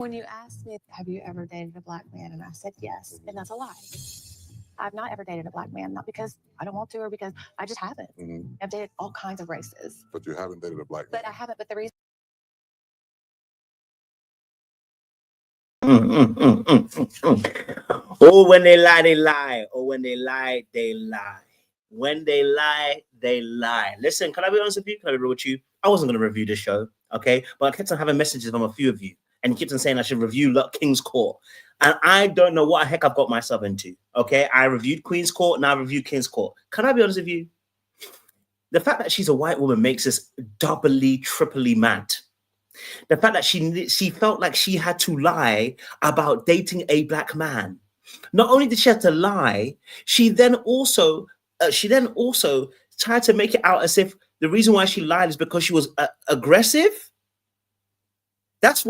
When you asked me, have you ever dated a black man? And I said yes, and that's a lie. I've not ever dated a black man, not because I don't want to or because I just haven't. I've dated all kinds of races. But you haven't dated a black man. But I haven't. But the reason. Oh, when they lie, they lie. Oh, when they lie, they lie. When they lie, they lie. Listen, can I be honest with you? Can I be real with you? I wasn't going to review this show, okay? But I kept on having messages from a few of you. And you kept on saying I should review King's Court. And I don't know what the heck I've got myself into, okay? I reviewed Queen's Court, now I reviewed King's Court. Can I be honest with you? The fact that she's a white woman makes us doubly, triply mad. The fact that she felt like she had to lie about dating a black man. Not only did she have to lie, she then also tried to make it out as if the reason why she lied is because she was aggressive. That's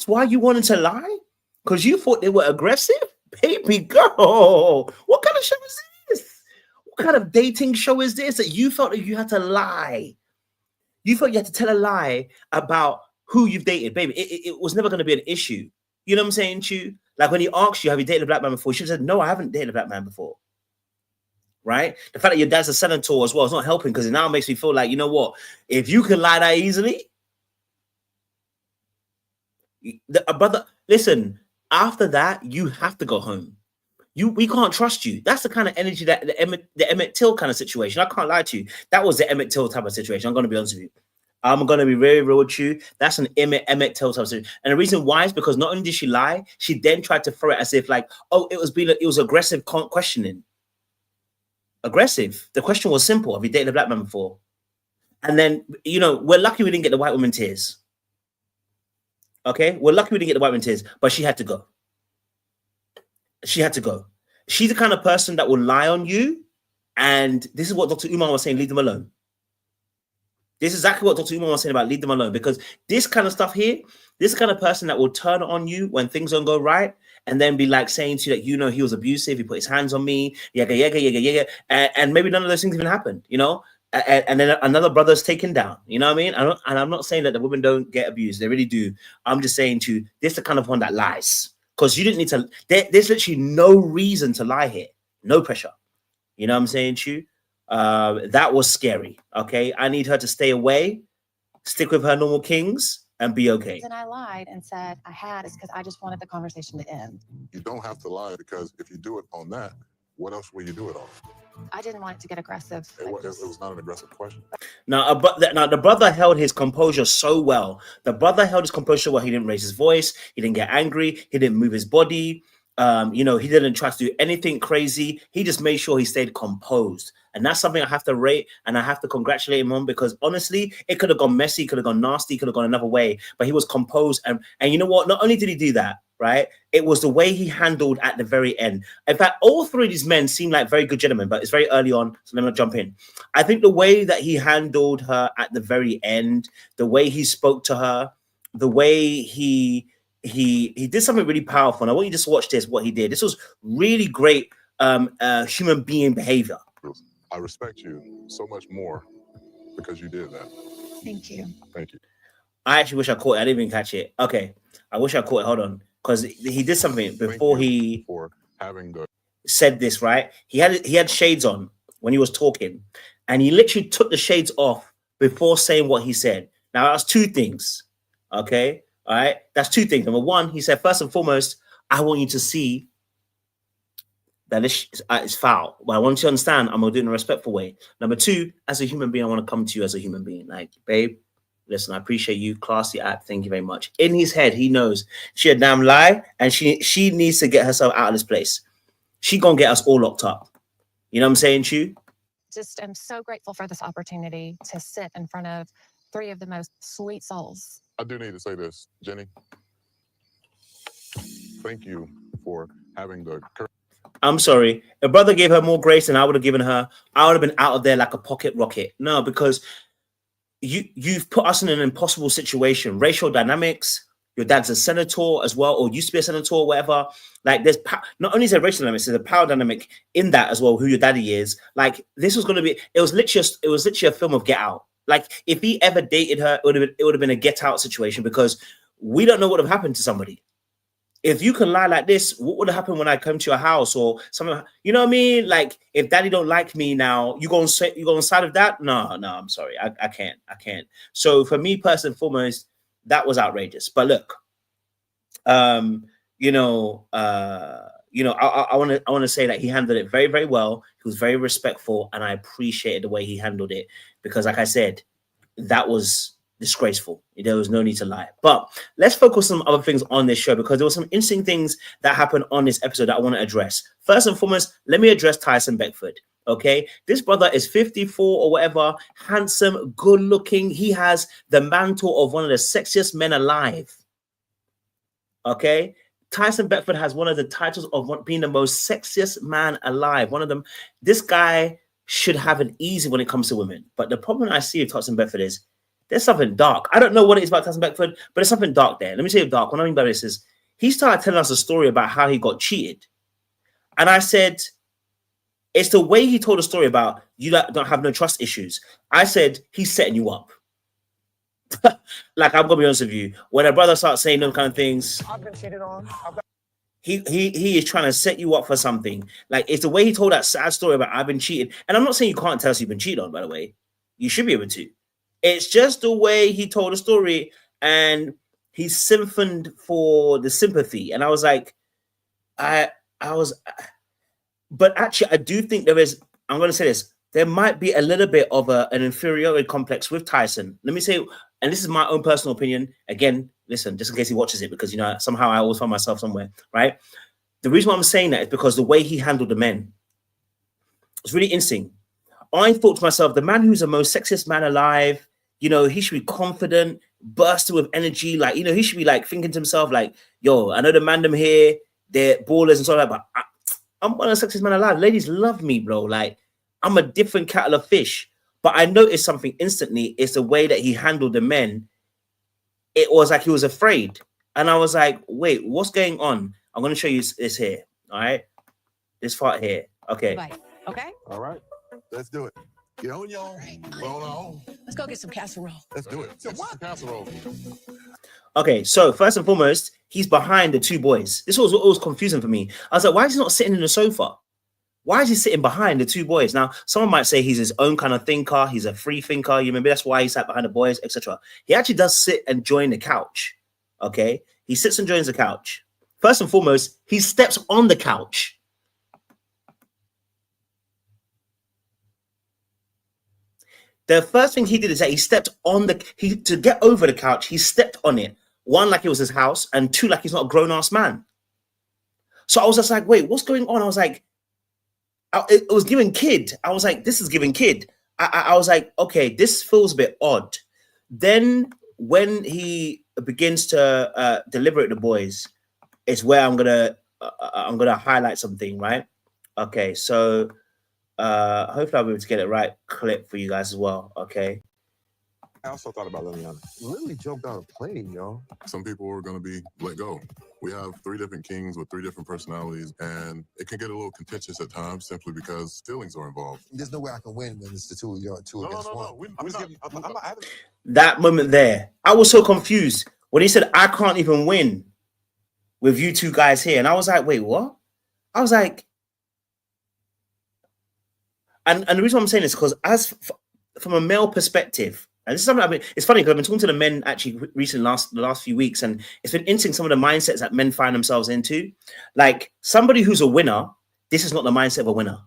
why you wanted to lie? Because you thought they were aggressive? Baby girl, what kind of show is this? What kind of dating show is this that you felt that you had to lie? You felt you had to tell a lie about who you've dated, baby. It was never going to be an issue. You know what I'm saying to you? Like when he asked you, have you dated a black man before? She said, no, I haven't dated a black man before. Right? The fact that your dad's a senator as well is not helping because it now makes me feel like, you know what? If you can lie that easily, brother, listen, after that, you have to go home. We can't trust you. That's the kind of energy that the Emmett Till kind of situation. I can't lie to you. That was the Emmett Till type of situation. I'm going to be honest with you. I'm going to be very real with you. That's an Emmett Till type of situation. And the reason why is because not only did she lie, she then tried to throw it as if like, oh, it was aggressive questioning. Aggressive. The question was simple. Have you dated a black man before? And then, you know, we're lucky we didn't get the white woman tears. Okay? We're lucky we didn't get the white woman tears, but she had to go. She had to go. She's the kind of person that will lie on you. And this is what Dr. Umar was saying, leave them alone. This is exactly what Dr. Umar was saying about leave them alone. Because this kind of stuff here, this kind of person that will turn on you when things don't go right and then be like saying to you that, you know, he was abusive, he put his hands on me, and maybe none of those things even happened, you know? And then another brother's taken down, you know what I mean? And I'm not saying that the women don't get abused. They really do. I'm just saying to you, this is the kind of one that lies. Because you didn't need to, there's literally no reason to lie here. No pressure. You know what I'm saying to you? That was scary, okay? I need her to stay away, stick with her normal kings, and be okay. And I lied and said I had is because I just wanted the conversation to end. You don't have to lie because if you do it on that, what else will you do it on? I didn't want it to get aggressive. It was not an aggressive question. Now, the brother held his composure so well. The brother held his composure so well. He didn't raise his voice. He didn't get angry. He didn't move his body. You know, he didn't try to do anything crazy. He just made sure he stayed composed. And that's something I have to rate and I have to congratulate him on because honestly, it could have gone messy, could have gone nasty, could have gone another way, but he was composed. And you know what? Not only did he do that, right? It was the way he handled at the very end. In fact, all three of these men seem like very good gentlemen, but it's very early on, so let me jump in. I think the way that he handled her at the very end, the way he spoke to her, the way he did something really powerful. And I want you just to watch this, what he did. This was really great human being behavior. I respect you so much more because you did that. Thank you. Thank you. I actually wish I caught it. I didn't even catch it. Okay. I wish I caught it. Hold on. Because he did something before he for having said this, right? He had shades on when he was talking. And he literally took the shades off before saying what he said. Now, that's two things. Okay? All right? That's two things. Number one, he said, first and foremost, I want you to see that it's foul. But I want you to understand I'm going to do it in a respectful way. Number two, as a human being, I want to come to you as a human being. Like, babe, listen, I appreciate you. Classy act. Thank you very much. In his head, he knows she a damn lie and she needs to get herself out of this place. She going to get us all locked up. You know what I'm saying, Chu? Just I'm so grateful for this opportunity to sit in front of three of the most sweet souls. I do need to say this, Jenny. Thank you for having the courage. I'm sorry. If brother gave her more grace than I would have given her, I would have been out of there like a pocket rocket. No, because you've put us in an impossible situation. Racial dynamics. Your dad's a senator as well, or used to be a senator, or whatever. Like, there's not only is there racial dynamics, there's a power dynamic in that as well. Who your daddy is. Like, this was going to be. It was literally a film of Get Out. Like, if he ever dated her, it would have been a Get Out situation because we don't know what would have happened to somebody. if you can lie like this, what would happen when I come to your house or something? You know what I mean? Like, if daddy don't like me now, you go on side of that? No, I'm sorry. I can't. So for me, first and foremost, that was outrageous. But look, I want to say that he handled it very, very well. He was very respectful, and I appreciated the way he handled it because, like I said, that was disgraceful. There was no need to lie. But let's focus on some other things on this show because there were some interesting things that happened on this episode that I want to address. First and foremost, let me address Tyson Beckford. Okay, this brother is 54 or whatever, handsome, good looking. He has the mantle of one of the sexiest men alive. Okay, Tyson Beckford has one of the titles of being the most sexiest man alive. One of them. This guy should have it easy when it comes to women. But the problem I see with Tyson Beckford is there's something dark. I don't know what it is about Tyson Beckford, but there's something dark there. Let me say dark. What I mean by this is he started telling us a story about how he got cheated. And I said, it's the way he told a story about you don't have no trust issues. I said, he's setting you up. Like, I'm going to be honest with you. When a brother starts saying those kind of things, I've been cheated on. He is trying to set you up for something. Like, it's the way he told that sad story about I've been cheated. And I'm not saying you can't tell us you've been cheated on, by the way. You should be able to. It's just the way he told the story, and he symphoned for the sympathy. And I was like, but actually, I do think there is, I'm going to say this, there might be a little bit of an inferiority complex with Tyson. Let me say, and this is my own personal opinion. Again, listen, just in case he watches it, because, somehow I always find myself somewhere, right? The reason why I'm saying that is because the way he handled the men was really interesting. I thought to myself, the man who's the most sexiest man alive, he should be confident, bursting with energy. Like, he should be like thinking to himself, like, yo, I know the man them here, they're ballers and stuff like that, but I'm one of the sexiest men alive. Ladies love me, bro. Like, I'm a different kettle of fish. But I noticed something instantly. It's the way that he handled the men. It was like he was afraid. And I was like, wait, what's going on? I'm going to show you this here. All right. This part here. Okay. Right. Okay. All right. Let's do it. Get on, y'all. Roll on. Let's go get some casserole. Let's do it. What? Casserole. Okay, so first and foremost, he's behind the two boys. This was what was confusing for me. I was like, why is he not sitting in the sofa? Why is he sitting behind the two boys? Now, someone might say he's his own kind of thinker. He's a free thinker. You remember that's why he sat behind the boys, etc. He actually does sit and join the couch. Okay, he sits and joins the couch. First and foremost, he steps on the couch. The first thing he did is that he stepped on to get over the couch, he stepped on it. One, like it was his house, and two, like he's not a grown-ass man. So I was just like, wait, what's going on? I was like, it was giving kid. I was like, this is giving kid. I was like, okay, this feels a bit odd. Then when he begins to deliberate the boys, it's where I'm gonna highlight something, right? Okay, so hopefully I'll be able to get it right clip for you guys as well. Okay. I also thought about Liliana. Lily jumped out of plane, y'all. Some people are going to be let go. We have 3 different kings with 3 different personalities, and it can get a little contentious at times simply because feelings are involved. There's no way I can win when it's the two against one. That moment there, I was so confused when he said, I can't even win with you two guys here. And I was like, wait, what? I was like, and the reason I'm saying this is because from a male perspective, and this is something it's funny because I've been talking to the men actually recently the last few weeks, and it's been interesting some of the mindsets that men find themselves into. Like, somebody who's a winner, this is not the mindset of a winner.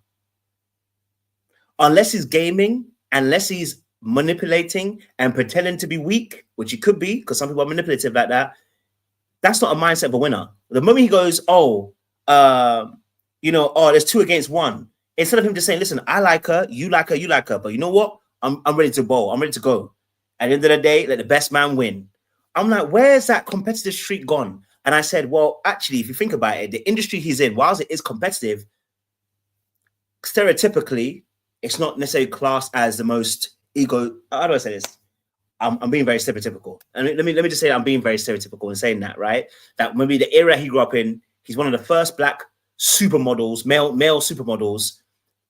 Unless he's gaming, unless he's manipulating and pretending to be weak, which he could be, because some people are manipulative like that, that's not a mindset of a winner. The moment he goes, there's 2 against 1, instead of him just saying, listen, I like her, you like her, but you know what? I'm ready to bowl. I'm ready to go. At the end of the day, let the best man win. I'm like, where's that competitive streak gone? And I said, well, actually, if you think about it, the industry he's in, whilst it is competitive, stereotypically, it's not necessarily classed as the most ego. How do I say this? I'm being very stereotypical. And let me just say that I'm being very stereotypical in saying that, right? That maybe the era he grew up in, he's one of the first black supermodels, male supermodels.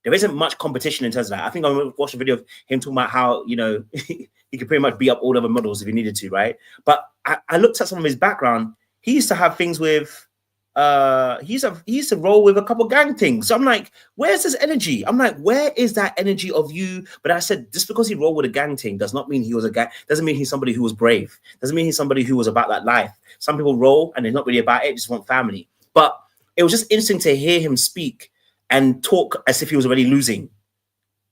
There isn't much competition in terms of that. I think I watched a video of him talking about how, he could pretty much beat up all other models if he needed to, right? But I looked at some of his background. He used to have things with he used to roll with a couple gang things. So I'm like, where's this energy? I'm like, where is that energy of you? But I said, just because he rolled with a gang thing does not mean he was a gang. Doesn't mean he's somebody who was brave. Doesn't mean he's somebody who was about that life. Some people roll and they're not really about it, just want family. But it was just interesting to hear him speak and talk as if he was already losing.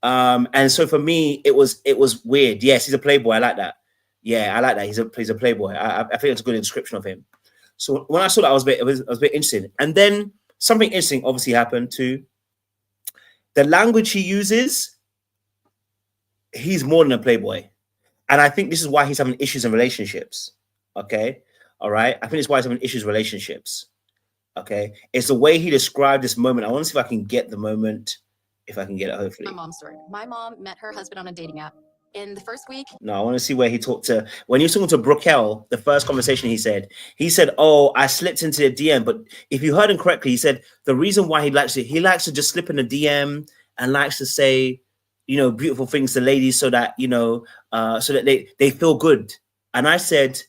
And so for me, it was weird. Yes, he's a playboy. I like that. Yeah, I like that. He's a playboy. I think it's a good description of him. So when I saw that, I was a bit interested. And then something interesting obviously happened too. The language he uses, he's more than a playboy. And I think this is why he's having issues in relationships. Okay. All right. I think it's why he's having issues in relationships. Okay. It's the way he described this moment. I want to see if I can get the moment. If I can get it, hopefully. My mom's story. My mom met her husband on a dating app. In the first week. No, I want to see where he talked to. When he was talking to Brookel, the first conversation he said, oh, I slipped into the DM. But if you heard him correctly, he said the reason why he likes to just slip in the DM and likes to say, beautiful things to ladies so that, so that they feel good. And I said,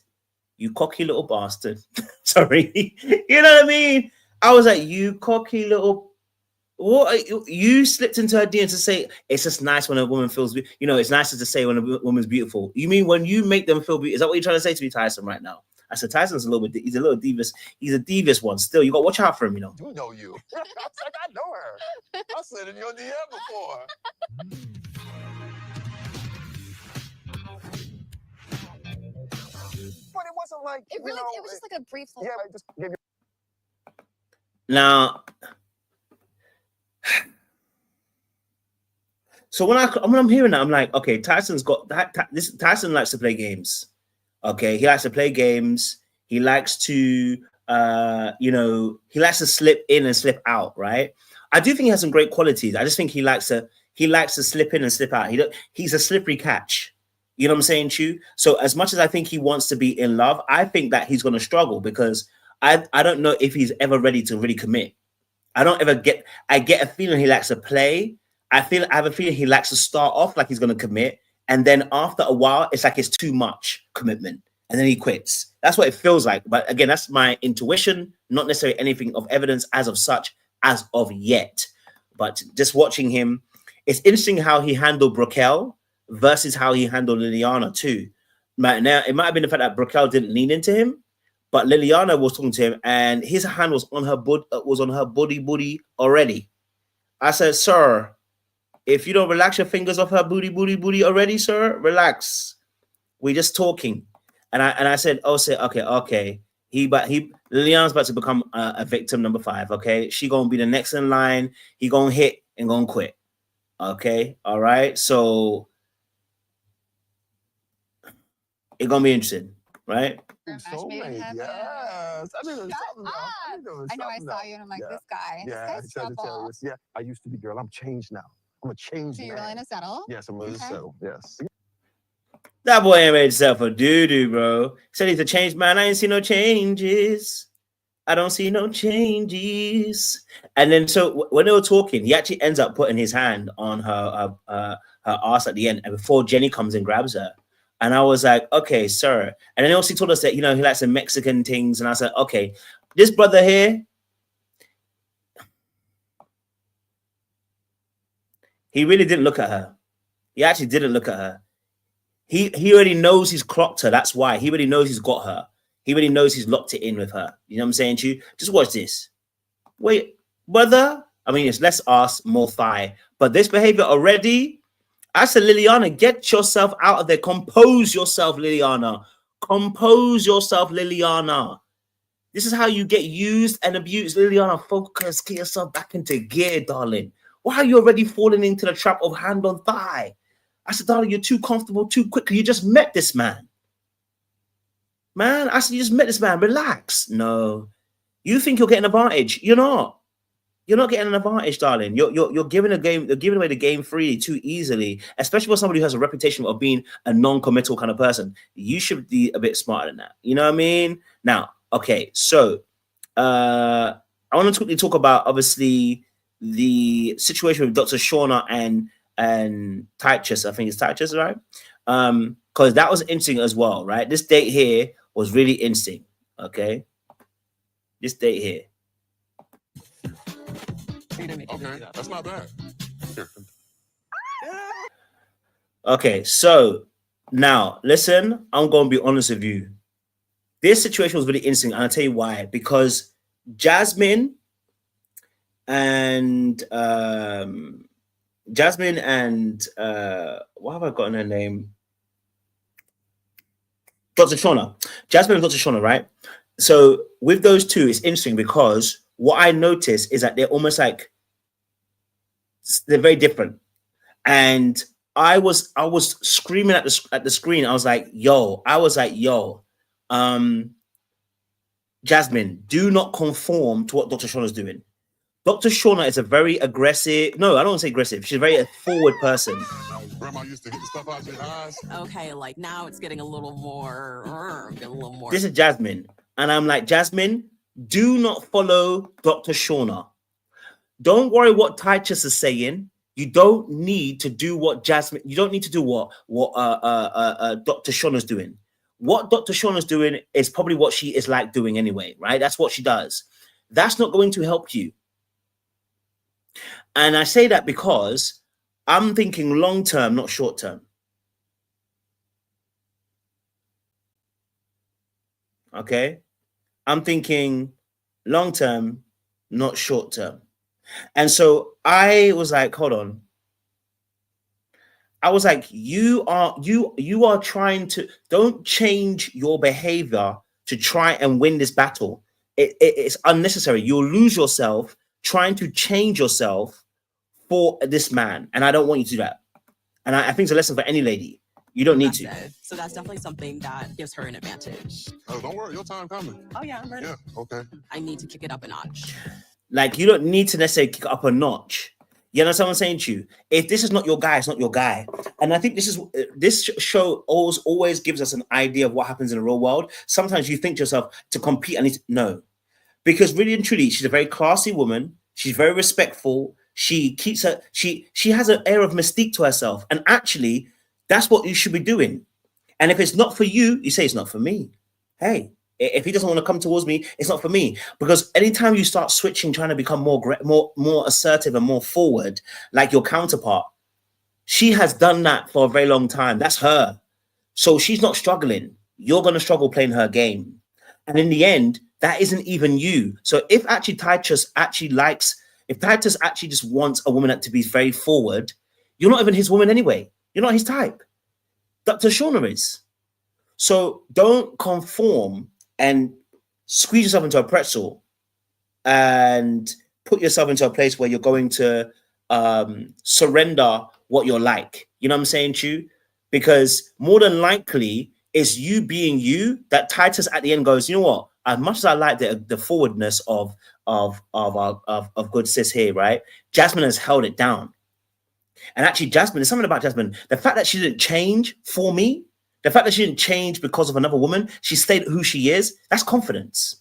you cocky little bastard. Sorry. You know what I mean? I was like, you cocky little. What you slipped into her DM to say it's just nice when a woman feels, it's nicer to say when a woman's beautiful. You mean when you make them feel beautiful? Is that what you're trying to say to me, Tyson, right now? I said Tyson's he's a little devious. He's a devious one. Still, you got to watch out for him, I do know you. I was like, I know her. I slid in your DM before. But it wasn't like it was just like a brief. Yeah, I just gave you. Now. So when I'm hearing that, I'm like, okay, Tyson's got that. Tyson likes to play games. Okay, he likes to play games. He likes to, he likes to slip in and slip out. Right? I do think he has some great qualities. I just think he likes to slip in and slip out. He's a slippery catch. You know what I'm saying, Chu? So as much as I think he wants to be in love, I think that he's going to struggle because I don't know if he's ever ready to really commit. I get a feeling he likes to play. I have a feeling he likes to start off like he's going to commit. And then after a while, it's like it's too much commitment. And then he quits. That's what it feels like. But again, that's my intuition, not necessarily anything of evidence as of such, as of yet. But just watching him, it's interesting how he handled Brookel versus how he handled Liliana too. Now, it might have been the fact that Brookel didn't lean into him, but Liliana was talking to him and his hand was on her booty already. I said, sir, if you don't relax your fingers off her booty already, sir, relax. We're just talking. And I said, okay. Liliana's about to become a victim number 5. Okay, she gonna be the next in line. He gonna hit and gonna quit. Okay, all right. So it's gonna be interesting, right? Soulmate, yes. I know I saw you and I'm like, this guy. Yeah, This guy's trouble. yeah. I used to be girl. I'm changed now. I'm a changed So man. you're willing to settle? Yes, I'm willing to settle. Yes. That boy ain't made himself a doo-doo, bro. Said he's a changed man. I ain't see no changes. I don't see no changes. And then so when they were talking, he actually ends up putting his hand on her ass at the end, and before Jenny comes and grabs her. And I was like, okay, sir. And then also he told us that, he likes some Mexican things. And I said, okay, this brother here, he really didn't look at her. He actually didn't look at her. He already knows he's clocked her. That's why. He already knows he's got her. He already knows he's locked it in with her. You know what I'm saying to you? Just watch this. Wait, brother. I mean, it's less ass, more thigh. But this behavior already, I said, Liliana, get yourself out of there. Compose yourself, Liliana. Compose yourself, Liliana. This is how you get used and abused. Liliana, focus. Get yourself back into gear, darling. Why are you already falling into the trap of hand on thigh? I said, darling, you're too comfortable too quickly. You just met this man. Man, I said, you just met this man. Relax. No. You think you're getting an advantage. You're not. You're not getting an advantage, darling. You're giving away the game freely too easily, especially for somebody who has a reputation of being a non-committal kind of person. You should be a bit smarter than that. You know what I mean? Now, okay, so I want to quickly talk about obviously the situation with Dr. Shauna and Titus. I think it's Titus, right? Because that was interesting as well, right? This date here was really interesting. Okay, this date here. Okay, that's not bad. Here. Okay, so now listen, I'm gonna be honest with you. This situation was really interesting, and I'll tell you why. Because Jasmine and why have I gotten her name? Dr. Shauna. Jasmine and Dr. Shauna, right? So with those two, it's interesting because what I noticed is that they're almost like they're very different. And I was screaming at the screen. I was like, yo, Jasmine, do not conform to what Dr. Shauna is doing. Dr. Shauna is a very aggressive, no, I don't want to say aggressive. She's a very forward person. Grandma used to get the stuff out your eyes. Okay, like now it's getting a little more. This is Jasmine. And I'm like, Jasmine, do not follow Dr. Shauna. Don't worry what Titus is saying. You don't need to do what Jasmine, you don't need to do what Dr. Shauna's doing. What Dr. Shauna's doing is probably what she is like doing anyway, right? That's what she does. That's not going to help you. And I say that because I'm thinking long term, not short term. Okay? I'm thinking long term, not short term. And so I was like, hold on. I was like, you are trying to, don't change your behavior to try and win this battle. It's unnecessary. You'll lose yourself trying to change yourself for this man. And I don't want you to do that. And I think it's a lesson for any lady. You don't need to. So that's definitely something that gives her an advantage. Oh, don't worry. Your time coming. Oh, yeah, I'm ready. Yeah, okay. I need to kick it up a notch. Like, you don't need to necessarily kick up a notch. You understand what I'm saying to you? If this is not your guy, it's not your guy. And I think this show always gives us an idea of what happens in the real world. Sometimes you think to yourself, to compete, I need to, no. Because really and truly, she's a very classy woman. She's very respectful. She keeps her, she has an air of mystique to herself. And actually, that's what you should be doing. And if it's not for you, you say it's not for me. Hey, if he doesn't want to come towards me, it's not for me. Because anytime you start switching, trying to become more assertive and more forward, like your counterpart, she has done that for a very long time. That's her. So she's not struggling. You're going to struggle playing her game. And in the end, that isn't even you. So if actually Titus actually just wants a woman to be very forward, you're not even his woman anyway. You're not his type. Dr. Shauna is. So don't conform and squeeze yourself into a pretzel and put yourself into a place where you're going to surrender what you're like. You know what I'm saying to you? Because more than likely, it's you being you that Titus at the end goes, you know what? As much as I like the forwardness of good sis here, right? Jasmine has held it down. And actually, Jasmine, there's something about Jasmine. The fact that she didn't change for me, the fact that she didn't change because of another woman, she stayed who she is, that's confidence.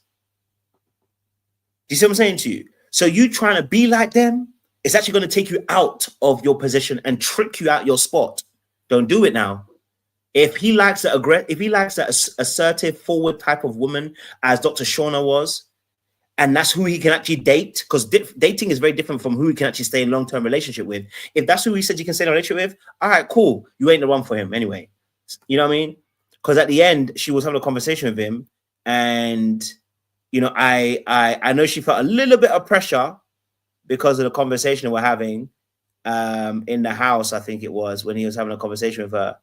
Do you see what I'm saying to you? So you trying to be like them, it's actually going to take you out of your position and trick you out your spot. Don't do it now. If he likes that assertive, forward type of woman, as Dr. Shauna was, and that's who he can actually date, because dating is very different from who he can actually stay in long-term relationship with. If that's who he said you can stay in a relationship with, all right, cool. You ain't the one for him anyway. You know what I mean? Because at the end, she was having a conversation with him, and you know, I know she felt a little bit of pressure because of the conversation we're having in the house. I think it was when he was having a conversation with her,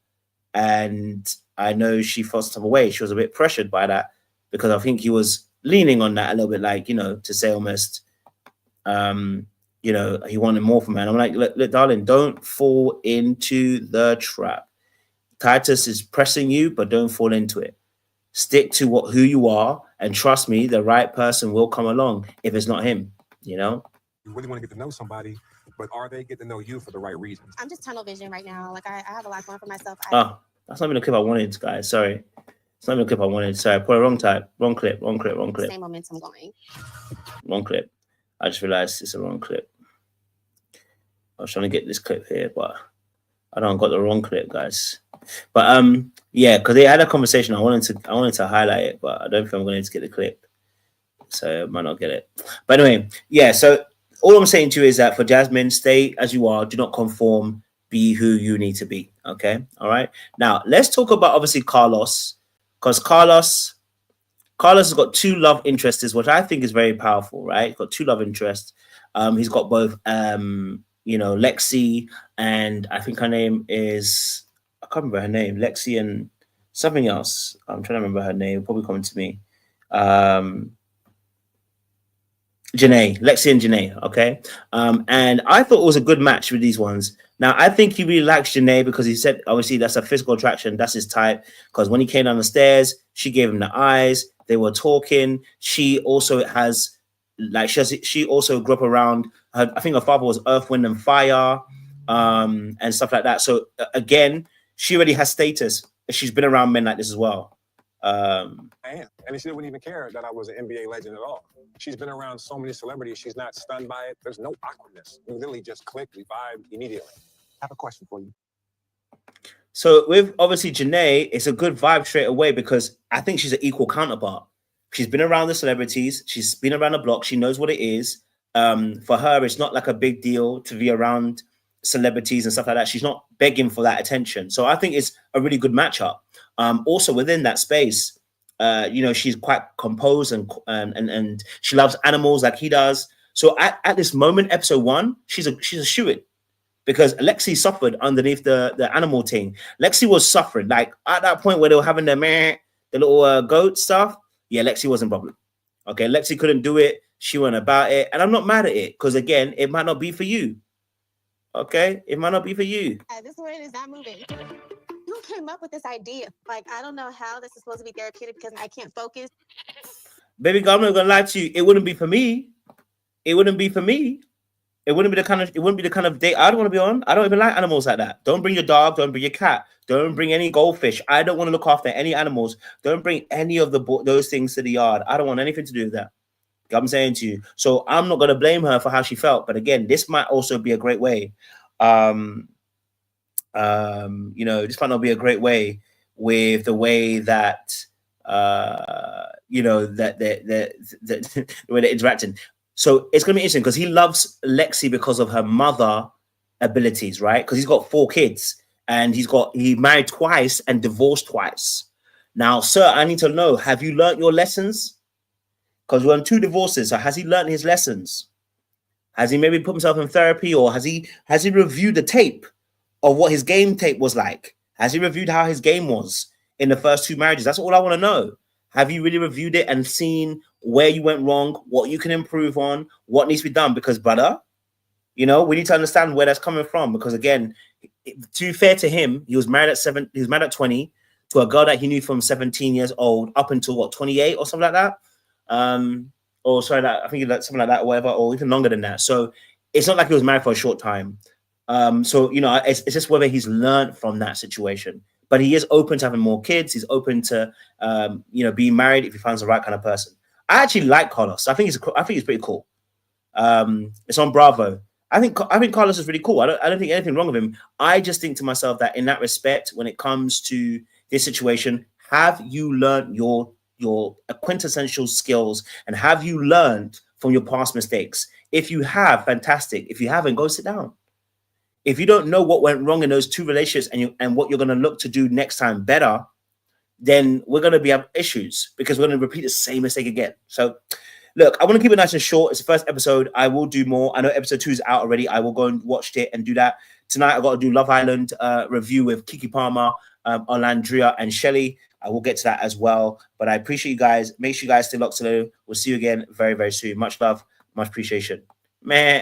and I know she felt some way. She was a bit pressured by that because I think he was leaning on that a little bit, like, you know, to say almost, you know, he wanted more from her. And I'm like, look, darling, don't fall into the trap. Titus is pressing you, but don't fall into it. Stick to who you are, and trust me, the right person will come along if it's not him, you know? You really want to get to know somebody, but are they getting to know you for the right reasons? I'm just tunnel vision right now. Like I have a lot going for myself. That's not even a clip I wanted, guys. Sorry. It's not even a clip I wanted. Sorry, I put a wrong type. Wrong clip. Same momentum going. Wrong clip. I just realized it's a wrong clip. I was trying to get this clip here, but I don't got the wrong clip, guys. But yeah, because they had a conversation. I wanted to highlight it, but I don't think I'm going to get the clip, so I might not get it. But anyway, yeah. So all I'm saying to you is that for Jasmine, stay as you are. Do not conform. Be who you need to be. Okay. All right. Now let's talk about obviously Carlos, because Carlos has got two love interests, which I think is very powerful. Right. He's got two love interests. He's got both. Lexi, and I think her name is, I can't remember her name. Lexi and something else. I'm trying to remember her name. It'll probably coming to me. Janae, Lexi and Janae, okay? And I thought it was a good match with these ones. Now, I think he really likes Janae because he said, obviously, that's a physical attraction. That's his type. Because when he came down the stairs, she gave him the eyes. They were talking. She also has, like, she also grew up around, I think her father was Earth, Wind, and Fire, and stuff like that. So, again, she already has status. She's been around men like this as well. And she wouldn't even care that I was an NBA legend at all. She's been around so many celebrities. She's not stunned by it. There's no awkwardness. We literally just click, we vibe immediately. I have a question for you. So with obviously Janae, it's a good vibe straight away because I think she's an equal counterpart. She's been around the celebrities. She's been around the block. She knows what it is. For her, it's not like a big deal to be around celebrities and stuff like that. She's not begging for that attention. So I think it's a really good matchup. Also within that space, she's quite composed and she loves animals like he does. So at this moment, episode 1, she's a shoo-in because Lexi suffered underneath the animal thing. Lexi was suffering, like at that point where they were having the little goat stuff. Yeah, Lexi wasn't a problem. Okay, Lexi couldn't do it. She went about it, and I'm not mad at it because again, it might not be for you. Okay, it might not be for you. This one is not moving. Who came up with this idea? Like, I don't know how this is supposed to be therapeutic because I can't focus. Baby girl, I'm not gonna lie to you. It wouldn't be for me. It wouldn't be for me. It wouldn't be the kind of date I'd want to be on. I don't even like animals like that. Don't bring your dog. Don't bring your cat. Don't bring any goldfish. I don't want to look after any animals. Don't bring any of those things to the yard. I don't want anything to do with that. I'm saying to you. So I'm not gonna blame her for how she felt. But again, this might also be a great way. This might not be a great way with the way that the way they're interacting. So it's gonna be interesting because he loves Lexi because of her mother abilities, right? Because he's got 4 kids and he married twice and divorced twice. Now, sir, I need to know: have you learned your lessons? Because we're on 2 divorces. So has he learned his lessons? Has he maybe put himself in therapy, or has he reviewed the tape of what his game tape was like? Has he reviewed how his game was in the first 2 marriages? That's all I want to know. Have you really reviewed it and seen where you went wrong, what you can improve on, what needs to be done? Because, brother, we need to understand where that's coming from. Because again, to be fair to him, he was married at 20 to a girl that he knew from 17 years old up until 28 or something like that. Or sorry, I think something like that, or whatever, or even longer than that. So it's not like he was married for a short time. It's just whether he's learned from that situation. But he is open to having more kids. He's open to being married if he finds the right kind of person. I actually like Carlos. I think he's pretty cool. It's on Bravo. I think Carlos is really cool. I don't think anything wrong with him. I just think to myself that in that respect, when it comes to this situation, have you learned your quintessential skills, and have you learned from your past mistakes? If you have, fantastic. If you haven't, go sit down. If you don't know what went wrong in those 2 relationships and what you're going to look to do next time better, then we're going to have issues because we're going to repeat the same mistake again. So look, I want to keep it nice and short. It's the first episode. I will do more. I know episode 2 is out already. I will go and watch it and do that. Tonight, I got to do Love Island review with Kiki Palmer, Olandria, and Shelly. I will get to that as well. But I appreciate you guys. Make sure you guys stay locked to. We'll see you again very, very soon. Much love, much appreciation. Meh.